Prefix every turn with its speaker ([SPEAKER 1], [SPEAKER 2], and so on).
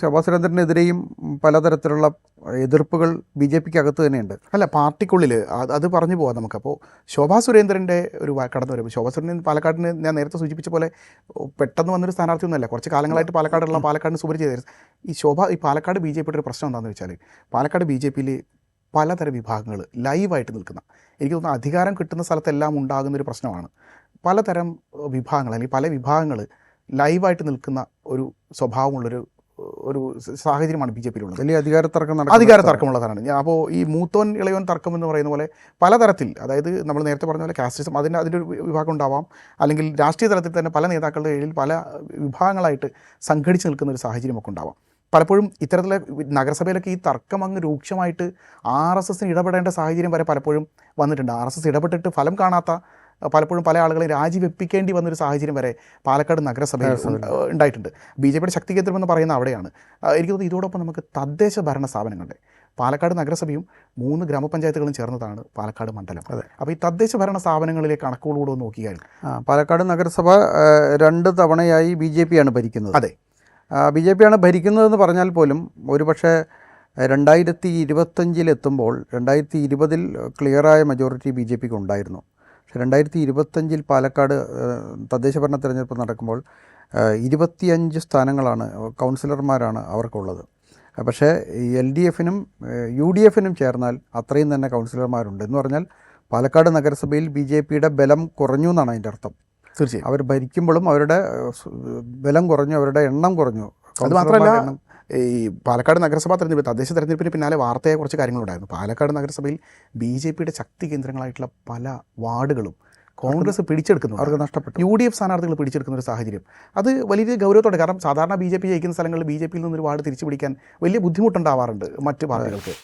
[SPEAKER 1] ശോഭാ സുരേന്ദ്രനെതിരെയും പലതരത്തിലുള്ള എതിർപ്പുകൾ B J പിക്ക് അകത്ത് തന്നെയുണ്ട്.
[SPEAKER 2] അല്ല, പാർട്ടിക്കുള്ളിൽ അത് പറഞ്ഞു പോകാം നമുക്കപ്പോൾ. ശോഭാ സുരേന്ദ്രൻ്റെ ഒരു കടന്നു വരുമ്പോൾ ശോഭാ സുരേന്ദ്രൻ പാലക്കാടിന് ഞാൻ നേരത്തെ സൂചിപ്പിച്ച പോലെ പെട്ടെന്ന് വന്നൊരു സ്ഥാനാർത്ഥിയൊന്നുമല്ല. കുറച്ച് കാലങ്ങളായിട്ട് പാലക്കാടിന് സുപരിചിതമായിരുന്നു. ഈ പാലക്കാട് ബി ജെ പിയുടെ ഒരു പ്രശ്നം എന്താണെന്ന് വെച്ചാൽ, പാലക്കാട് ബി ജെ പിയിൽ പലതരം വിഭാഗങ്ങൾ ലൈവായിട്ട് നിൽക്കുന്ന, എനിക്ക് തോന്നുന്നു അധികാരം കിട്ടുന്ന സ്ഥലത്തെല്ലാം ഉണ്ടാകുന്നൊരു പ്രശ്നമാണ്. പലതരം വിഭാഗങ്ങൾ അല്ലെങ്കിൽ പല വിഭാഗങ്ങൾ ലൈവായിട്ട് നിൽക്കുന്ന ഒരു സ്വഭാവമുള്ളൊരു സാഹചര്യമാണ് ബി ജെ പിയിലുള്ളത്.
[SPEAKER 1] വലിയ
[SPEAKER 2] അധികാര തർക്കമുള്ളതാണ്. അപ്പോൾ ഈ മൂത്തോൻ ഇളയോൻ തർക്കം എന്ന് പറയുന്ന പോലെ പലതരത്തിൽ, അതായത് നമ്മൾ നേരത്തെ പറഞ്ഞ പോലെ കാസ്റ്റിസം അതിൻ്റെ ഒരു വിഭാഗം ഉണ്ടാവാം, അല്ലെങ്കിൽ രാഷ്ട്രീയ തലത്തിൽ തന്നെ പല നേതാക്കളുടെ കീഴിൽ പല വിഭാഗങ്ങളായിട്ട് സംഘടിച്ച് നിൽക്കുന്ന ഒരു സാഹചര്യമൊക്കെ ഉണ്ടാവാം. പലപ്പോഴും ഇത്തരത്തിലെ നഗരസഭയിലൊക്കെ ഈ തർക്കം അങ്ങ് രൂക്ഷമായിട്ട് RSS ഇടപെടേണ്ട സാഹചര്യം വരെ പലപ്പോഴും വന്നിട്ടുണ്ട്. RSS ഇടപെട്ടിട്ട് ഫലം കാണാത്ത പലപ്പോഴും പല ആളുകളെ രാജിവെപ്പിക്കേണ്ടി വന്നൊരു സാഹചര്യം വരെ പാലക്കാട് നഗരസഭയിൽ ഉണ്ടായിട്ടുണ്ട്. ബി ജെ പിയുടെ ശക്തി കേന്ദ്രമെന്ന് പറയുന്ന അവിടെയാണ്. എനിക്ക് തോന്നുന്നു ഇതോടൊപ്പം നമുക്ക് തദ്ദേശ ഭരണ സ്ഥാപനങ്ങളുടെ പാലക്കാട് നഗരസഭയും 3 ഗ്രാമപഞ്ചായത്തുകളും ചേർന്നതാണ് പാലക്കാട് മണ്ഡലം. അപ്പോൾ ഈ തദ്ദേശ ഭരണ സ്ഥാപനങ്ങളിലെ കണക്കുകളോട് നോക്കിയാൽ
[SPEAKER 1] പാലക്കാട് നഗരസഭ 2 തവണയായി ബി ജെ പിയാണ് ഭരിക്കുന്നത്.
[SPEAKER 2] അതെ,
[SPEAKER 1] ബി ജെ പിയാണ് ഭരിക്കുന്നതെന്ന് പറഞ്ഞാൽ പോലും ഒരുപക്ഷെ 2025 എത്തുമ്പോൾ 2020 ക്ലിയറായ മെജോറിറ്റി ബി ജെ പിക്ക് ഉണ്ടായിരുന്നു. പക്ഷേ 2025 പാലക്കാട് തദ്ദേശ ഭരണ തിരഞ്ഞെടുപ്പ് നടക്കുമ്പോൾ 25 സ്ഥാനങ്ങളാണ്, കൗൺസിലർമാരാണ് അവർക്കുള്ളത്. പക്ഷേ LDFനും UDFനും ചേർന്നാൽ അത്രയും തന്നെ കൗൺസിലർമാരുണ്ട്. എന്ന് പറഞ്ഞാൽ പാലക്കാട് നഗരസഭയിൽ ബി ജെ പിയുടെ ബലം കുറഞ്ഞു എന്നാണ് അതിൻ്റെ അർത്ഥം.
[SPEAKER 2] തീർച്ചയായും
[SPEAKER 1] അവർ ഭരിക്കുമ്പോഴും അവരുടെ ബലം കുറഞ്ഞു, അവരുടെ എണ്ണം കുറഞ്ഞു.
[SPEAKER 2] അതുമാത്രമല്ല, ഈ പാലക്കാട് നഗരസഭാ തെരഞ്ഞെടുപ്പ്, തദ്ദേശ തെരഞ്ഞെടുപ്പിന് പിന്നാലെ വാർത്തയെ കുറച്ച് കാര്യങ്ങളുണ്ടായിരുന്നു. പാലക്കാട് നഗരസഭയിൽ ബി ജെ പിയുടെ ശക്തി കേന്ദ്രങ്ങളായിട്ടുള്ള പല വാർഡുകളും കോൺഗ്രസ് പിടിച്ചെടുക്കുന്നു,
[SPEAKER 1] അവർക്ക് നഷ്ടപ്പെട്ടു.
[SPEAKER 2] UDF സ്ഥാനാർത്ഥികൾ പിടിച്ചെടുക്കുന്ന ഒരു സാഹചര്യം, അത് വലിയ ഗൗരവത്തോടെ. കാരണം സാധാരണ ബി ജെ പി ജയിക്കുന്ന സ്ഥലങ്ങളിൽ ബി ജെ പിയിൽ നിന്നൊരു വാർഡ് തിരിച്ചു പിടിക്കാൻ വലിയ ബുദ്ധിമുട്ടുണ്ടാവാറുണ്ട് മറ്റ് പാർട്ടികൾക്ക്.